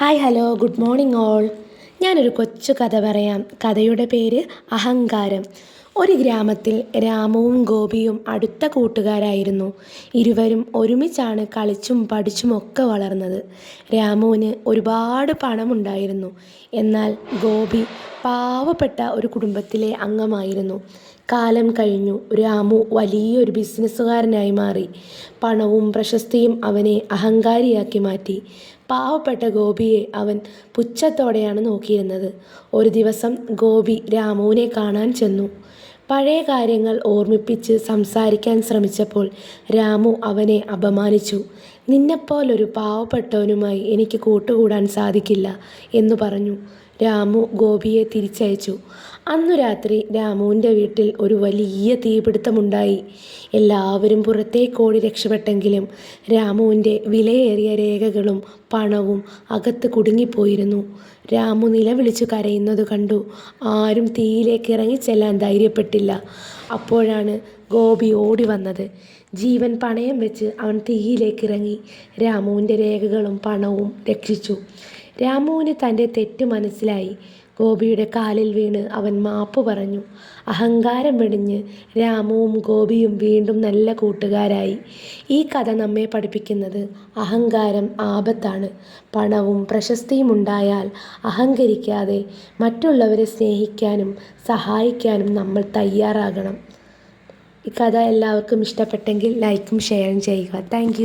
Hi hello good morning all. ഞാനൊരു കൊച്ചു കഥ പറയാം. കഥയുടെ പേര് അഹങ്കാരം. ഒരു ഗ്രാമത്തിൽ രാമുവും ഗോപിയും അടുത്ത കൂട്ടുകാരായിരുന്നു. ഇരുവരും ഒരുമിച്ചാണ് കളിച്ചും പഠിച്ചും ഒക്കെ വളർന്നത്. രാമുവിന് ഒരുപാട് പണമുണ്ടായിരുന്നു. എന്നാൽ ഗോപി പാവപ്പെട്ട ഒരു കുടുംബത്തിലെ അംഗമായിരുന്നു. കാലം കഴിഞ്ഞു. രാമു വലിയൊരു ബിസിനസ്സുകാരനായി മാറി. പണവും പ്രശസ്തിയും അവനെ അഹങ്കാരിയാക്കി മാറ്റി. പാവപ്പെട്ട ഗോപിയെ അവൻ പുച്ഛത്തോടെയാണ് നോക്കിയിരുന്നത്. ഒരു ദിവസം ഗോപി രാമുവിനെ കാണാൻ ചെന്നു. പഴയ കാര്യങ്ങൾ ഓർമ്മിപ്പിച്ച് സംസാരിക്കാൻ ശ്രമിച്ചപ്പോൾ രാമു അവനെ അപമാനിച്ചു. നിന്നെപ്പോലൊരു പാവപ്പെട്ടവനുമായി എനിക്ക് കൂട്ടുകൂടാൻ സാധിക്കില്ല എന്നു പറഞ്ഞു. രാമു ഗോപിയെ തിരിച്ചയച്ചു. അന്നു രാത്രി രാമുവിൻ്റെ വീട്ടിൽ ഒരു വലിയ തീപിടുത്തമുണ്ടായി. എല്ലാവരും പുറത്തേക്കോടി രക്ഷപ്പെട്ടെങ്കിലും രാമുവിൻ്റെ വിലയേറിയ രേഖകളും പണവും അകത്ത് കുടുങ്ങിപ്പോയിരുന്നു. രാമു നിലവിളിച്ചു കരയുന്നത് കണ്ടു. ആരും തീയിലേക്ക് ഇറങ്ങിച്ചെല്ലാൻ ധൈര്യപ്പെട്ടില്ല. അപ്പോഴാണ് ഗോപി ഓടി വന്നത്. ജീവൻ പണയം വെച്ച് അവൻ തീയിലേക്ക് ഇറങ്ങി. രാമുവിൻ്റെ രേഖകളും പണവും രക്ഷിച്ചു. രാമുവിന് തൻ്റെ തെറ്റ് മനസ്സിലായി. ഗോപിയുടെ കാലിൽ വീണ് അവൻ മാപ്പ് പറഞ്ഞു. അഹങ്കാരം വെടിഞ്ഞ് രാമുവും ഗോപിയും വീണ്ടും നല്ല കൂട്ടുകാരായി. ഈ കഥ നമ്മെ പഠിപ്പിക്കുന്നത് അഹങ്കാരം ആപത്താണ്. പണവും പ്രശസ്തിയും ഉണ്ടായാൽ അഹങ്കരിക്കാതെ മറ്റുള്ളവരെ സ്നേഹിക്കാനും സഹായിക്കാനും നമ്മൾ തയ്യാറാകണം. ഈ കഥ എല്ലാവർക്കും ഇഷ്ടപ്പെട്ടെങ്കിൽ ലൈക്കും ഷെയറും ചെയ്യുക. താങ്ക്